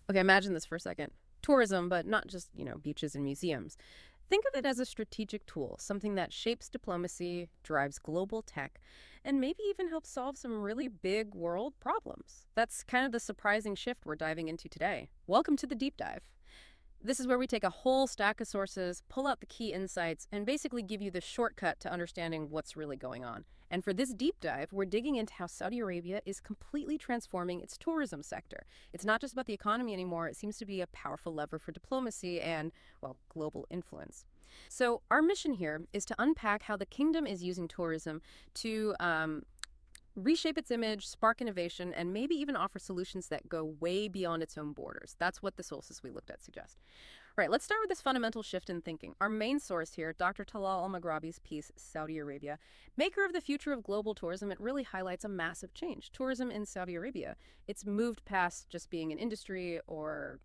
Okay, imagine this for a second. Tourism, but not just, beaches and museums. Think of it as a strategic tool, something that shapes diplomacy, drives global tech, and maybe even helps solve some really big world problems. That's kind of the surprising shift we're diving into today. Welcome to the deep dive. This is where we take a whole stack of sources, pull out the key insights, and basically give you the shortcut to understanding what's really going on. And for this deep dive, we're digging into how Saudi Arabia is completely transforming its tourism sector. It's not just about the economy anymore, it seems to be a powerful lever for diplomacy and, well, global influence. So, our mission here is to unpack how the kingdom is using tourism to reshape its image, spark innovation, and maybe even offer solutions that go way beyond its own borders. That's what the sources we looked at suggest. All right, let's start with this fundamental shift in thinking. Our main source here, Dr. Talal al-Maghrabi's piece, Saudi Arabia, Maker of the Future of Global Tourism, it really highlights a massive change. Tourism in Saudi Arabia, it's moved past just being an industry or,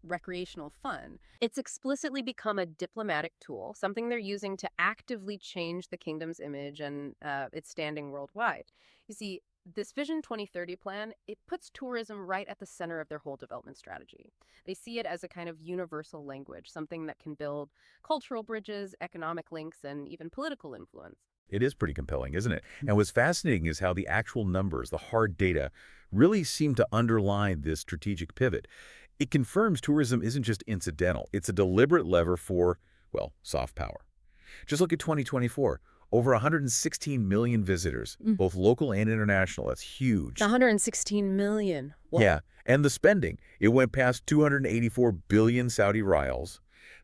recreational fun. It's explicitly become a diplomatic tool, something they're using to actively change the kingdom's image and its standing worldwide. You see, this Vision 2030 plan, it puts tourism right at the center of their whole development strategy. They see it as a kind of universal language, something that can build cultural bridges, economic links, and even political influence. It is pretty compelling, isn't it? And what's fascinating is how the actual numbers, the hard data, really seem to underline this strategic pivot. It confirms tourism isn't just incidental. It's a deliberate lever for, well, soft power. Just look at 2024. Over 116 million visitors, both local and international. That's huge. 116 million. Whoa. Yeah, and the spending. It went past 284 billion Saudi riyals.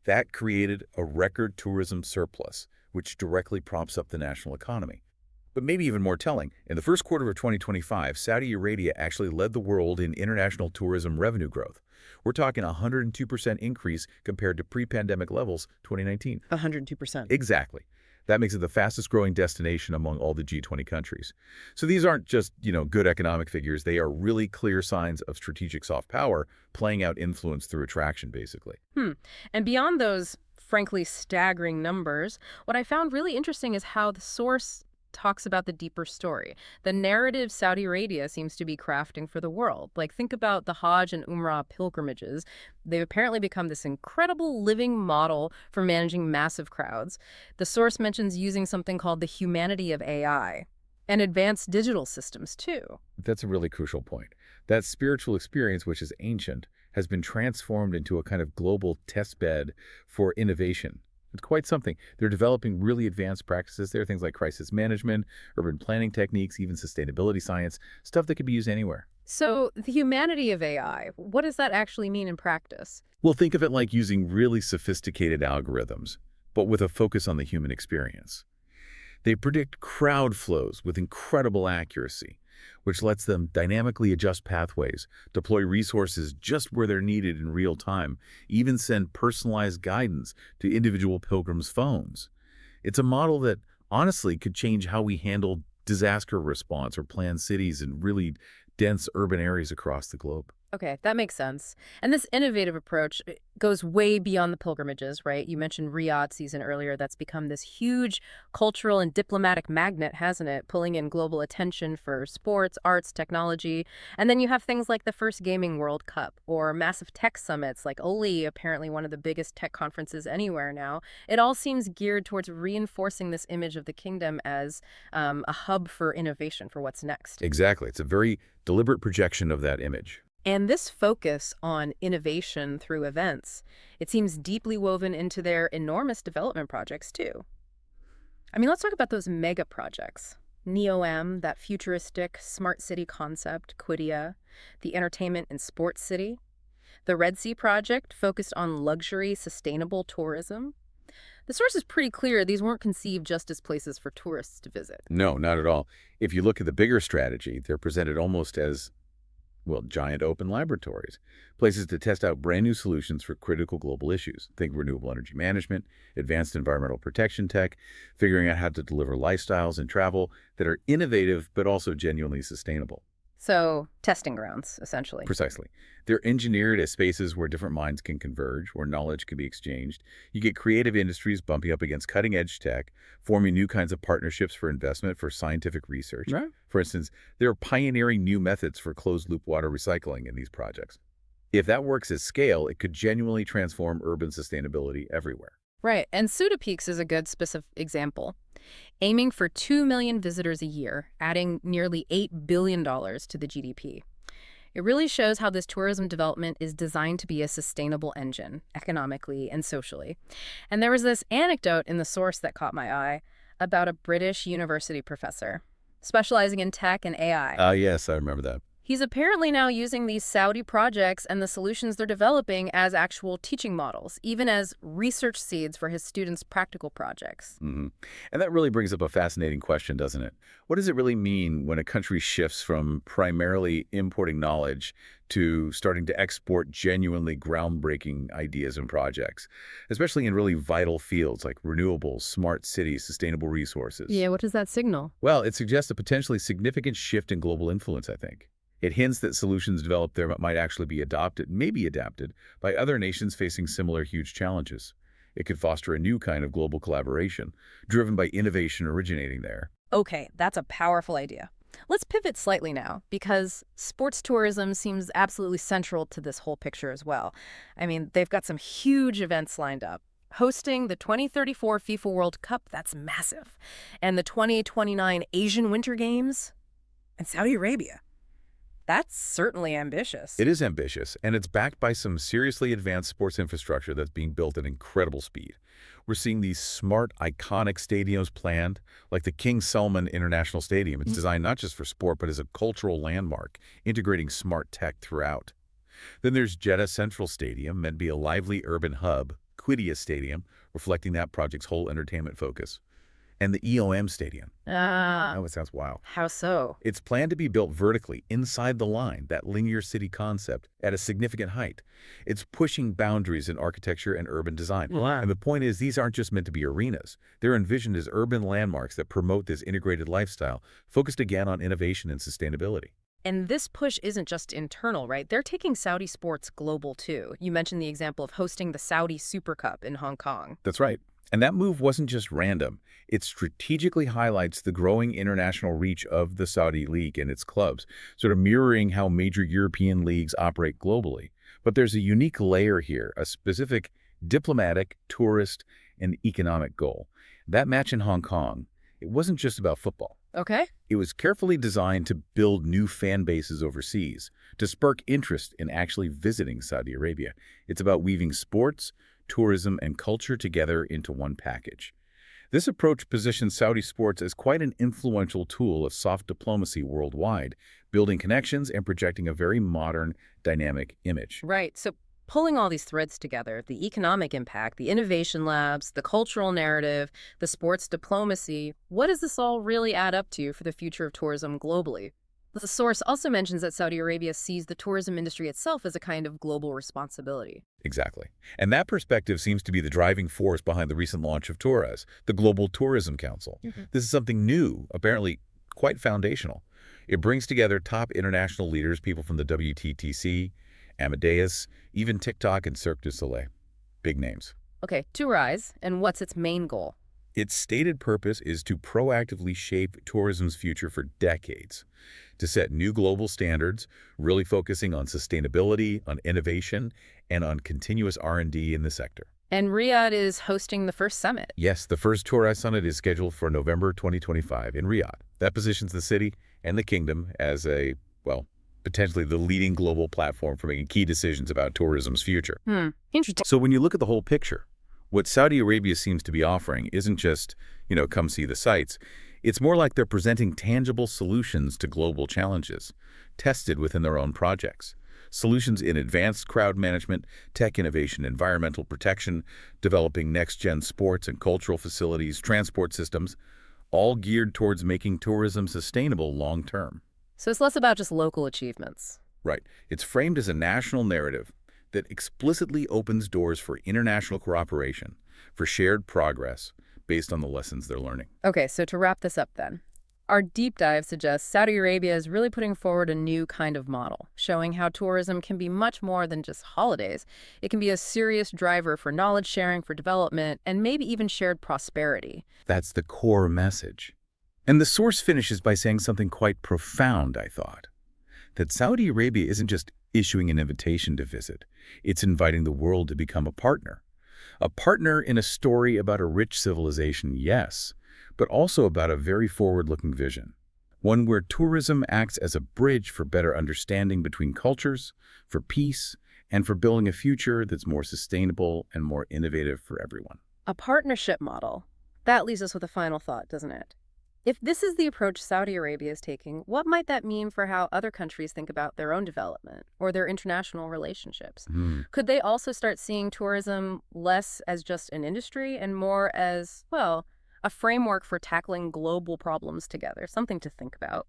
That created a record tourism surplus, which directly props up the national economy. But maybe even more telling, in the first quarter of 2025, Saudi Arabia actually led the world in international tourism revenue growth. We're talking a 102% increase compared to pre-pandemic levels 2019. 102%. Exactly. That makes it the fastest growing destination among all the G20 countries. So these aren't just, good economic figures. They are really clear signs of strategic soft power playing out influence through attraction, basically. And beyond those, frankly, staggering numbers, what I found really interesting is how the source talks about the deeper story. The narrative Saudi Arabia seems to be crafting for the world. Like, think about the Hajj and Umrah pilgrimages. They've apparently become this incredible living model for managing massive crowds. The source mentions using something called the humanity of AI and advanced digital systems, too. That's a really crucial point. That spiritual experience, which is ancient, has been transformed into a kind of global testbed for innovation. It's quite something. They're developing really advanced practices there, things like crisis management, urban planning techniques, even sustainability science, stuff that could be used anywhere. So, the humanity of AI, what does that actually mean in practice? Well, think of it like using really sophisticated algorithms, but with a focus on the human experience. They predict crowd flows with incredible accuracy, which lets them dynamically adjust pathways, deploy resources just where they're needed in real time, even send personalized guidance to individual pilgrims' phones. It's a model that honestly could change how we handle disaster response or plan cities in really dense urban areas across the globe. Okay, that makes sense. And this innovative approach goes way beyond the pilgrimages, right? You mentioned Riyadh season earlier. That's become this huge cultural and diplomatic magnet, hasn't it? Pulling in global attention for sports, arts, technology. And then you have things like the first Gaming World Cup or massive tech summits like OLI, apparently one of the biggest tech conferences anywhere now. It all seems geared towards reinforcing this image of the kingdom as a hub for innovation for what's next. Exactly. It's a very deliberate projection of that image. And this focus on innovation through events, it seems deeply woven into their enormous development projects, too. I mean, let's talk about those mega projects. NEOM, that futuristic smart city concept, Qiddiya, the entertainment and sports city. The Red Sea project focused on luxury, sustainable tourism. The source is pretty clear these weren't conceived just as places for tourists to visit. No, not at all. If you look at the bigger strategy, they're presented almost as giant open laboratories, places to test out brand new solutions for critical global issues. Think renewable energy management, advanced environmental protection tech, figuring out how to deliver lifestyles and travel that are innovative but also genuinely sustainable. So, testing grounds, essentially. Precisely. They're engineered as spaces where different minds can converge, where knowledge can be exchanged. You get creative industries bumping up against cutting-edge tech, forming new kinds of partnerships for investment for scientific research. Right. For instance, they're pioneering new methods for closed-loop water recycling in these projects. If that works at scale, it could genuinely transform urban sustainability everywhere. Right, and Suda Peaks is a good specific example. Aiming for 2 million visitors a year, adding nearly $8 billion to the GDP. It really shows how this tourism development is designed to be a sustainable engine, economically and socially. And there was this anecdote in the source that caught my eye about a British university professor specializing in tech and AI. Yes, I remember that. He's apparently now using these Saudi projects and the solutions they're developing as actual teaching models, even as research seeds for his students' practical projects. hmm And that really brings up a fascinating question, doesn't it? What does it really mean when a country shifts from primarily importing knowledge to starting to export genuinely groundbreaking ideas and projects, especially in really vital fields like renewables, smart cities, sustainable resources? Yeah, what does that signal? Well, it suggests a potentially significant shift in global influence, I think. It hints that solutions developed there might actually be adopted, maybe adapted, by other nations facing similar huge challenges. It could foster a new kind of global collaboration, driven by innovation originating there. Okay, that's a powerful idea. Let's pivot slightly now, because sports tourism seems absolutely central to this whole picture as well. I mean, they've got some huge events lined up. Hosting the 2034 FIFA World Cup, that's massive. And the 2029 Asian Winter Games in Saudi Arabia. That's certainly ambitious. It is ambitious, and it's backed by some seriously advanced sports infrastructure that's being built at incredible speed. We're seeing these smart, iconic stadiums planned, like the King Salman International Stadium. It's designed not just for sport, but as a cultural landmark, integrating smart tech throughout. Then there's Jeddah Central Stadium, meant to be a lively urban hub, Qiddiya Stadium, reflecting that project's whole entertainment focus. And the EOM Stadium. Oh, it sounds wow. How so? It's planned to be built vertically, inside the line, that linear city concept, at a significant height. It's pushing boundaries in architecture and urban design. Wow. And the point is, these aren't just meant to be arenas. They're envisioned as urban landmarks that promote this integrated lifestyle, focused again on innovation and sustainability. And this push isn't just internal, right? They're taking Saudi sports global, too. You mentioned the example of hosting the Saudi Super Cup in Hong Kong. That's right. And that move wasn't just random. It strategically highlights the growing international reach of the Saudi League and its clubs, sort of mirroring how major European leagues operate globally. But there's a unique layer here, a specific diplomatic, tourist, and economic goal. That match in Hong Kong, it wasn't just about football. Okay. It was carefully designed to build new fan bases overseas, to spark interest in actually visiting Saudi Arabia. It's about weaving sports, tourism, and culture together into one package. This approach positions Saudi sports as quite an influential tool of soft diplomacy worldwide, building connections and projecting a very modern, dynamic image. Right. So pulling all these threads together, the economic impact, the innovation labs, the cultural narrative, the sports diplomacy, what does this all really add up to for the future of tourism globally? The source also mentions that Saudi Arabia sees the tourism industry itself as a kind of global responsibility. Exactly. And that perspective seems to be the driving force behind the recent launch of TOURAS, the Global Tourism Council. This is something new, apparently quite foundational. It brings together top international leaders, people from the WTTC, Amadeus, even TikTok and Cirque du Soleil. Big names. Okay, to rise, and what's its main goal? Its stated purpose is to proactively shape tourism's future for decades, to set new global standards, really focusing on sustainability, on innovation, and on continuous R&D in the sector. And Riyadh is hosting the first summit. Yes, the first TOURAS Summit is scheduled for November 2025 in Riyadh. That positions the city and the kingdom as potentially the leading global platform for making key decisions about tourism's future. Interesting. So when you look at the whole picture, what Saudi Arabia seems to be offering isn't just, come see the sights. It's more like they're presenting tangible solutions to global challenges, tested within their own projects. Solutions in advanced crowd management, tech innovation, environmental protection, developing next-gen sports and cultural facilities, transport systems, all geared towards making tourism sustainable long-term. So it's less about just local achievements. Right. It's framed as a national narrative that explicitly opens doors for international cooperation, for shared progress, based on the lessons they're learning. Okay, so to wrap this up then, our deep dive suggests Saudi Arabia is really putting forward a new kind of model, showing how tourism can be much more than just holidays. It can be a serious driver for knowledge sharing, for development, and maybe even shared prosperity. That's the core message. And the source finishes by saying something quite profound, I thought. That Saudi Arabia isn't just issuing an invitation to visit. It's inviting the world to become a partner. A partner in a story about a rich civilization, yes, but also about a very forward-looking vision. One where tourism acts as a bridge for better understanding between cultures, for peace, and for building a future that's more sustainable and more innovative for everyone. A partnership model. That leaves us with a final thought, doesn't it? If this is the approach Saudi Arabia is taking, what might that mean for how other countries think about their own development or their international relationships? Could they also start seeing tourism less as just an industry and more as, well, a framework for tackling global problems together? Something to think about.